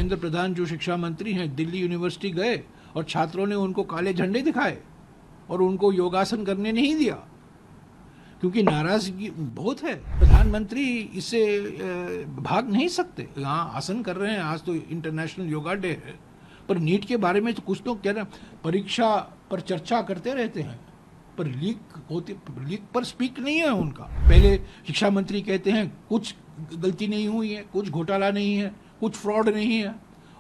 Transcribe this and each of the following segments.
धर्मेंद्र प्रधान जो शिक्षा मंत्री हैं दिल्ली यूनिवर्सिटी गए और छात्रों ने उनको काले झंडे दिखाए और उनको योगासन करने नहीं दिया क्योंकि नाराजगी बहुत है। प्रधानमंत्री इससे भाग नहीं सकते। यहाँ आसन कर रहे हैं, आज तो इंटरनेशनल योगा डे है, पर नीट के बारे में तो कुछ तो कह रहे हैं, परीक्षा पर चर्चा करते रहते हैं पर लीक पर स्पीक नहीं है उनका। पहले शिक्षा मंत्री कहते हैं कुछ गलती नहीं हुई है, कुछ घोटाला नहीं है, कुछ फ्रॉड नहीं है,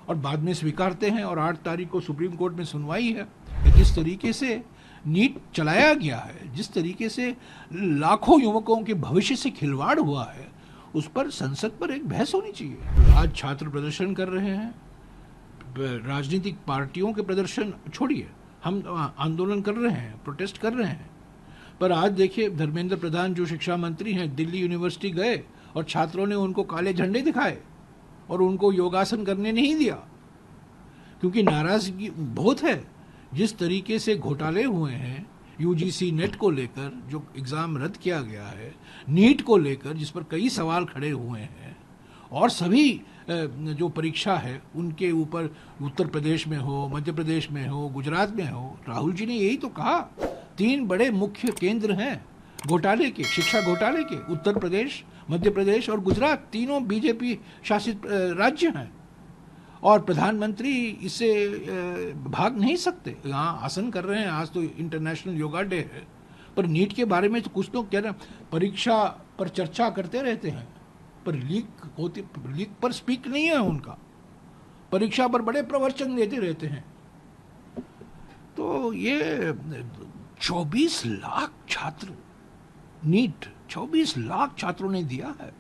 और बाद में स्वीकारते हैं और 8 तारीख को सुप्रीम कोर्ट में सुनवाई है। जिस तरीके से नीट चलाया गया है, जिस तरीके से लाखों युवकों के भविष्य से खिलवाड़ हुआ है, उस पर संसद पर एक बहस होनी चाहिए। आज छात्र प्रदर्शन कर रहे हैं, राजनीतिक पार्टियों के प्रदर्शन छोड़िए, हम आंदोलन कर रहे हैं, प्रोटेस्ट कर रहे हैं, पर आज देखिए धर्मेंद्र प्रधान जो शिक्षा मंत्री हैं दिल्ली यूनिवर्सिटी गए और छात्रों ने उनको काले झंडे दिखाए और उनको योगासन करने नहीं दिया क्योंकि नाराजगी बहुत है। जिस तरीके से घोटाले हुए हैं यूजीसी नेट को लेकर, जो एग्ज़ाम रद्द किया गया है, नीट को लेकर जिस पर कई सवाल खड़े हुए हैं, और सभी जो परीक्षा है उनके ऊपर उत्तर प्रदेश में हो, मध्य प्रदेश में हो, गुजरात में हो, राहुल जी ने यही तो कहा 3 बड़े मुख्य केंद्र हैं घोटाले के, शिक्षा घोटाले के, उत्तर प्रदेश, मध्य प्रदेश और गुजरात, तीनों बीजेपी शासित राज्य हैं और प्रधानमंत्री इससे भाग नहीं सकते। यहाँ आसन कर रहे हैं, आज तो इंटरनेशनल योगा डे है, पर नीट के बारे में तो कुछ तो कह रहे हैं, परीक्षा पर चर्चा करते रहते हैं पर लीक पर स्पीक नहीं है उनका। परीक्षा पर बड़े प्रवचन देते रहते हैं। तो ये 24 लाख छात्र, नीट 24 लाख छात्रों ने दिया है,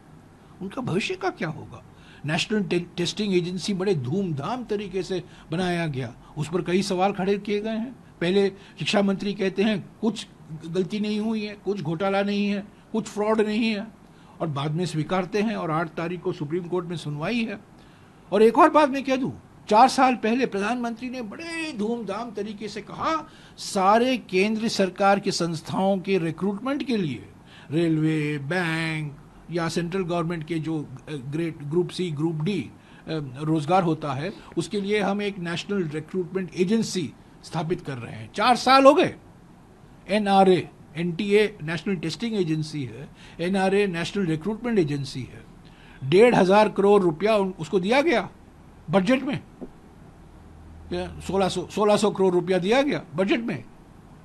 उनका भविष्य का क्या होगा? नेशनल टेस्टिंग एजेंसी बड़े धूमधाम तरीके से बनाया गया, उस पर कई सवाल खड़े किए गए हैं। पहले शिक्षा मंत्री कहते हैं कुछ गलती नहीं हुई है, कुछ घोटाला नहीं है, कुछ फ्रॉड नहीं है, और बाद में स्वीकारते हैं और 8 तारीख को सुप्रीम कोर्ट में सुनवाई है। और एक और बात मैं कह दूं, 4 साल पहले प्रधानमंत्री ने बड़े धूमधाम तरीके से कहा सारे केंद्र सरकार की संस्थाओं के रिक्रूटमेंट के लिए, रेलवे, बैंक या सेंट्रल गवर्नमेंट के जो ग्रुप सी, ग्रुप डी रोजगार होता है, उसके लिए हम एक नेशनल रिक्रूटमेंट एजेंसी स्थापित कर रहे हैं। 4 साल हो गए। NRA, NTA national testing agency है, एनआरए नेशनल रिक्रूटमेंट एजेंसी है। 1,500 करोड़ रुपया उसको दिया गया बजट में, 1600 करोड़ रुपया दिया गया बजट में,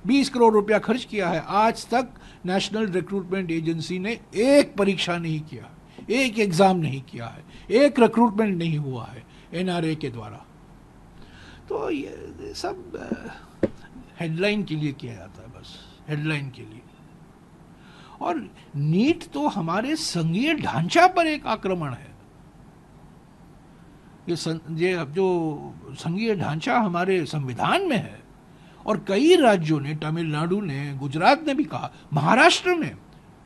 20 करोड़ रुपया खर्च किया है। आज तक नेशनल रिक्रूटमेंट एजेंसी ने एक परीक्षा नहीं किया, एक एग्जाम नहीं किया है, एक रिक्रूटमेंट नहीं हुआ है एनआरए के द्वारा। तो ये सब हेडलाइन के लिए किया जाता है, बस हेडलाइन के लिए। और नीट तो हमारे संघीय ढांचा पर एक आक्रमण है। ये जो संघीय ढांचा हमारे संविधान में है, और कई राज्यों ने, तमिलनाडु ने, गुजरात ने भी कहा, महाराष्ट्र ने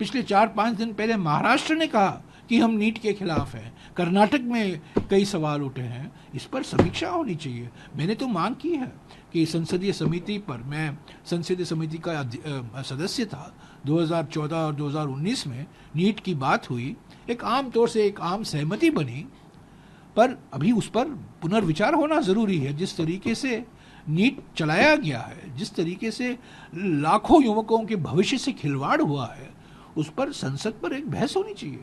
पिछले 4-5 दिन पहले महाराष्ट्र ने कहा कि हम नीट के खिलाफ हैं, कर्नाटक में कई सवाल उठे हैं। इस पर समीक्षा होनी चाहिए। मैंने तो मांग की है कि संसदीय समिति पर, मैं संसदीय समिति का सदस्य था 2014 और 2019 में, नीट की बात हुई, एक आम तौर से एक आम सहमति बनी, पर अभी उस पर पुनर्विचार होना ज़रूरी है। जिस तरीके से नीट चलाया गया है, जिस तरीके से लाखों युवकों के भविष्य से खिलवाड़ हुआ है, उस पर संसद पर एक बहस होनी चाहिए।